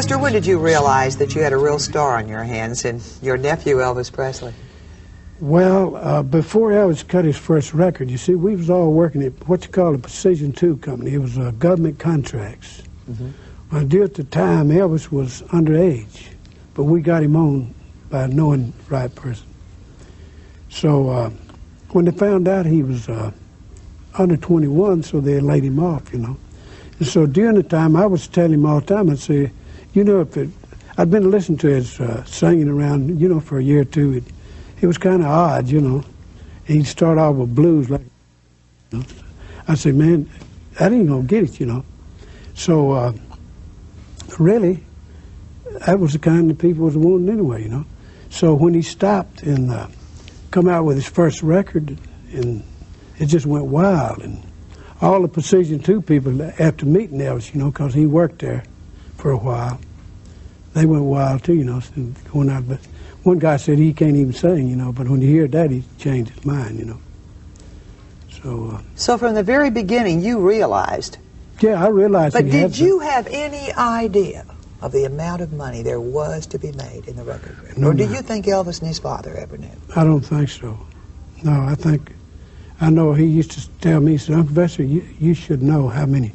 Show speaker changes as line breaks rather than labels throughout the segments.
Buster, when did you realize that you had a real star on your hands in your nephew, Elvis Presley?
Well, before Elvis cut his first record, you see, we was all working at what you call a Precision 2 company. It was government contracts. Well, due at the time, Elvis was underage, but we got him on by knowing the right person. So when they found out he was under 21, so they laid him off, you know. And so during the time, I was telling him all the time, I'd say, you know, I'd been listening to his singing around, you know, for a year or two. It was kind of odd, you know. He'd start off with blues like, you know. I said, man, that ain't gonna get it, you know. So really, that was the kind of people was wanting anyway, you know. So when he stopped and come out with his first record, and it just went wild. And all the Precision 2 people, after meeting Elvis, you know, because he worked there for a while, they went wild too, you know. Going out, but one guy said he can't even sing, you know, but when you hear that, he changed his mind, you know. So
from the very beginning, you realized.
Yeah, I realized.
But did you have any idea of the amount of money there was to be made in the record business?
No,
or do you think Elvis and his father ever knew?
I don't think so. No, I know he used to tell me, he said, Uncle Buster, you should know how many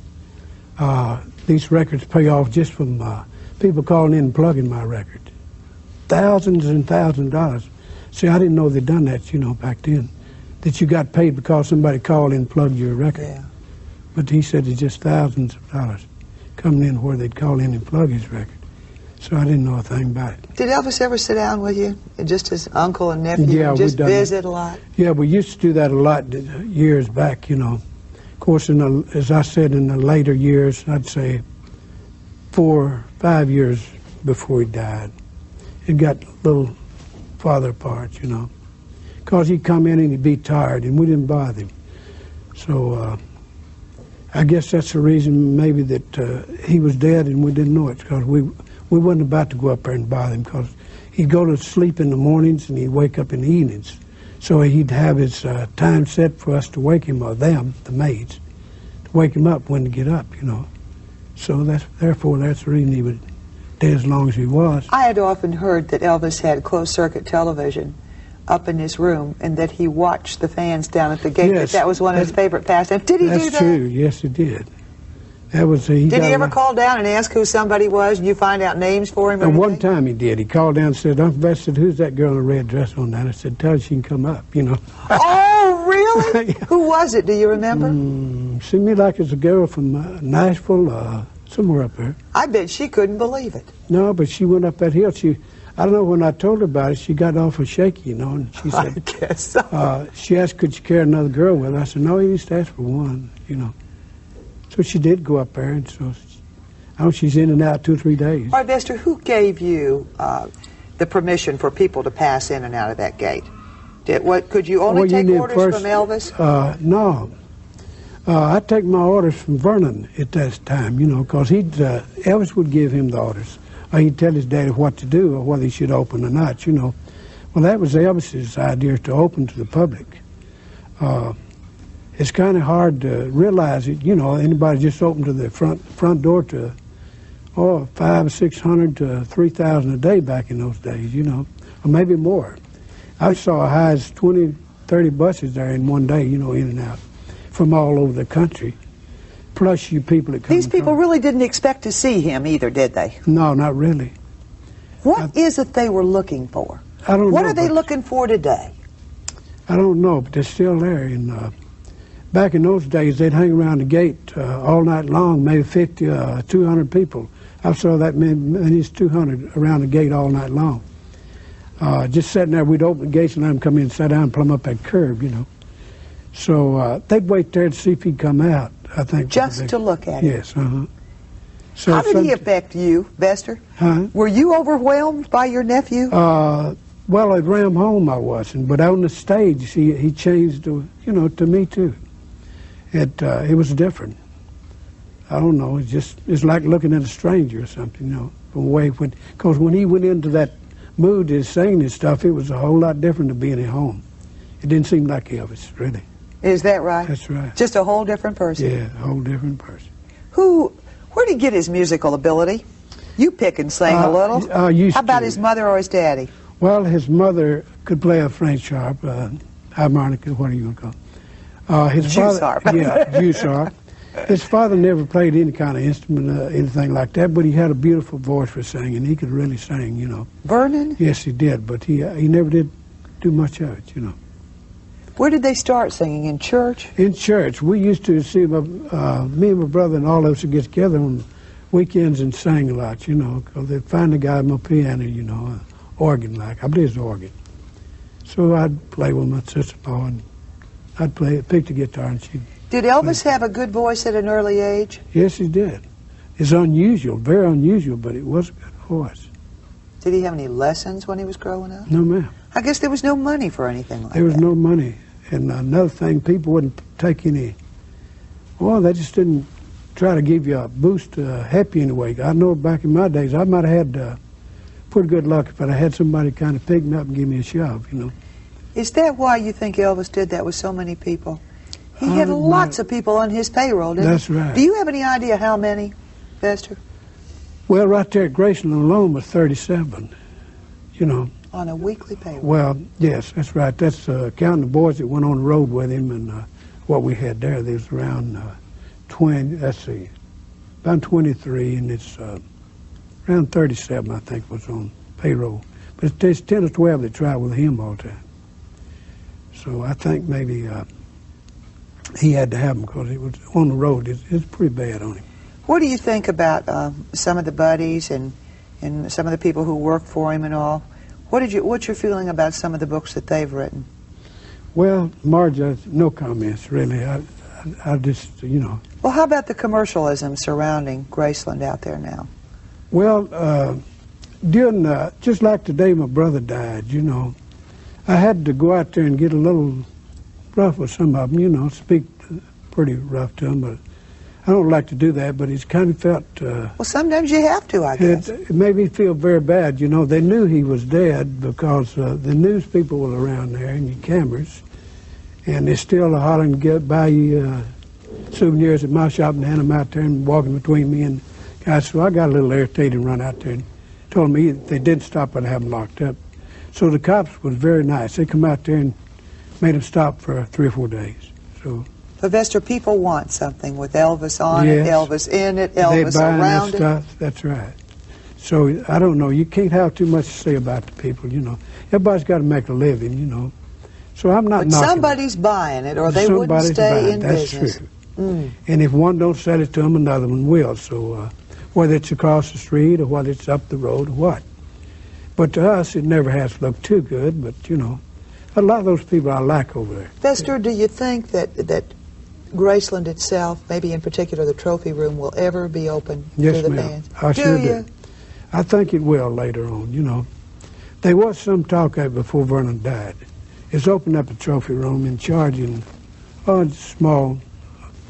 these records pay off just from people calling in and plugging my record. Thousands and thousands of dollars. See, I didn't know they'd done that, you know, back then. That you got paid because somebody called in and plugged your record.
Yeah.
But he said it's just thousands of dollars coming in where they'd call in and plug his record. So I didn't know a thing about it.
Did Elvis ever sit down with you, just as uncle and nephew,
yeah,
and just visit a lot?
Yeah, we used to do that a lot years back, you know. Of course, as I said, in the later years, I'd say 4 or 5 years before he died, it got a little farther apart, you know. Because he'd come in and he'd be tired, and we didn't bother him. So I guess that's the reason maybe that he was dead and we didn't know it, because we wasn't about to go up there and bother him, because he'd go to sleep in the mornings and he'd wake up in the evenings. So he'd have his time set for us to wake him, or them, the maids, to wake him up when to get up, you know. So therefore that's the reason he was dead as long as he was.
I had often heard that Elvis had closed-circuit television up in his room, and that he watched the fans down at the gate.
Yes,
that was one of his favorite pastimes. Did he do that?
That's true. Yes, he did. That was. Did
he ever call down and ask who somebody was, and you find out names for him?
And one time he did. He called down and said, Uncle Bess said, who's that girl in a red dress on down? I said, tell her she can come up, you know.
Oh, really?
Yeah.
Who was it? Do you remember?
Seemed me like it's a girl from Nashville, somewhere up there.
I bet she couldn't believe it.
No, but she went up that hill. I don't know, when I told her about it, she got awful shaky, you know, and she said,
I guess so.
She asked, could you carry another girl with her? I said, no, you used to ask for one, you know. So she did go up there, and so I know she's in and out 2 or 3 days.
All right, Buster, who gave you the permission for people to pass in and out of that gate? Could you only take orders from Elvis?
No. I'd take my orders from Vernon at that time, you know, because Elvis would give him the orders. Or he'd tell his daddy what to do, or whether he should open or not, you know. Well, that was Elvis's idea, to open to the public. It's kind of hard to realize it, you know. Anybody just opened to the front door to, 500 or 600 to 3,000 a day back in those days, you know, or maybe more. I saw as high as 20, 30 buses there in one day, you know, in and out, from all over the country. Plus you people that come.
These people really didn't expect to see him either, did they?
No, not really.
What is it they were looking for?
I don't know.
What are they looking for today?
I don't know, but they're still there. And back in those days, they'd hang around the gate all night long, maybe 50, 200 people. I saw that many as 200 around the gate all night long. Just sitting there, we'd open the gates and let them come in and sit down and plumb up that curb, you know. So they'd wait there to see if he'd come out, I think.
Just to look at him?
Yes, So
how did he affect you, Bester?
Huh?
Were you overwhelmed by your nephew?
Well, at Ram Home I wasn't, but on the stage he changed, you know, to me too. It was different. I don't know, it's like looking at a stranger or something, you know, from way when, because when he went into that mood to sing and stuff, it was a whole lot different than being at home. It didn't seem like Elvis, really.
Is that right?
That's right.
Just a whole different person?
Yeah, a whole different person.
Where did he get his musical ability? You pick and sing a little.
How
about his mother or his daddy?
Well, his mother could play a French harp, harmonica, what do you want to call it? His
Juice harp.
Yeah, juice harp. His father never played any kind of instrument, anything like that, but he had a beautiful voice for singing. He could really sing, you know.
Vernon?
Yes, he did, but he never did do much of it, you know.
Where did they start singing? In church?
In church. We used to see me and my brother and all of us would get together on weekends and sing a lot, you know, because they'd find a guy on my piano, you know, organ like. I believe it's organ. So I'd play with my sister-in-law, and I'd pick the guitar, and she'd...
Did Elvis have a good voice at an early age?
Yes, he did. It's unusual, very unusual, but it was a good voice.
Did he have any lessons when he was growing up?
No, ma'am.
I guess there was no money for anything like that.
There was no money. And another thing, people wouldn't take any... Well, they just didn't try to give you a boost to help you anyway. I know back in my days, I might have had pretty good luck if I had somebody kind of pick me up and give me a shove, you know.
Is that why you think Elvis did that with so many people? He had lots of people on his payroll, didn't he?
That's right.
Do you have any idea how many, Vester?
Well, right there at Graceland alone was 37, you know.
On a weekly payroll?
Well, yes, that's right. That's counting the boys that went on the road with him and what we had there. There was around 20, let's see, about 23, and it's around 37, I think, was on payroll. But there's 10 or 12 that travel with him all the time. So I think maybe he had to have them because he was on the road. It's pretty bad on him.
What do you think about some of the buddies and some of the people who work for him and all? What's your feeling about some of the books that they've written?
Well, Marge, no comments, really. I just, you know.
Well, how about the commercialism surrounding Graceland out there now?
Well, during, just like the day my brother died, you know, I had to go out there and get a little rough with some of them, you know, speak pretty rough to them, but I don't like to do that, but he's kind of felt...
well, sometimes you have to, I guess.
It made me feel very bad, you know. They knew he was dead because the news people were around there and your cameras, and they're still hollering to get buy you souvenirs at my shop and hand them out there and walking between me and guys. So I got a little irritated and run out there and told them if they did stop, I'd have them locked up. So the cops was very nice. They come out there and made them stop for 3 or 4 days. So...
But Vester, people want something with Elvis on it, Elvis in it, Elvis around it.
Stuff. That's right. So I don't know. You can't have too much to say about the people, you know. Everybody's got to make a living, you know. So I'm not knocking.
But somebody's buying it, or they wouldn't stay in business.
That's true. And if one don't sell it to them, another one will. So whether it's across the street or whether it's up the road or what. But to us, it never has looked too good. But you know, a lot of those people I like over there.
Vester, do you think that Graceland itself, maybe in particular the trophy room, will ever be open to the bands?
I sure do. I think it will later on, you know. There was some talk of it before Vernon died. It's opening up the trophy room and charging a small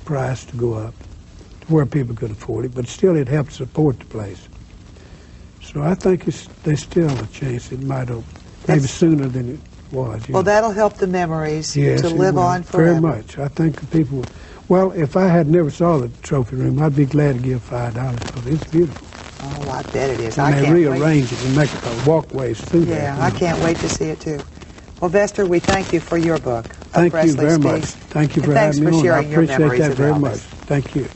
price to go up to where people could afford it, but still it helps support the place. So I think there's still a chance it might open, maybe sooner than it was.
Well, that'll help the memories to live on
Very
forever.
much. I think the people... Well, if I had never saw the trophy room, I'd be glad to give $5 because it's beautiful.
Oh, I bet it is.
And they rearrange it and make walkways through there.
Yeah, I can't wait to see it too. Well, Vester, we thank you for your book.
Thank you very much. Thank you for having me on. I appreciate that very much. Thank you.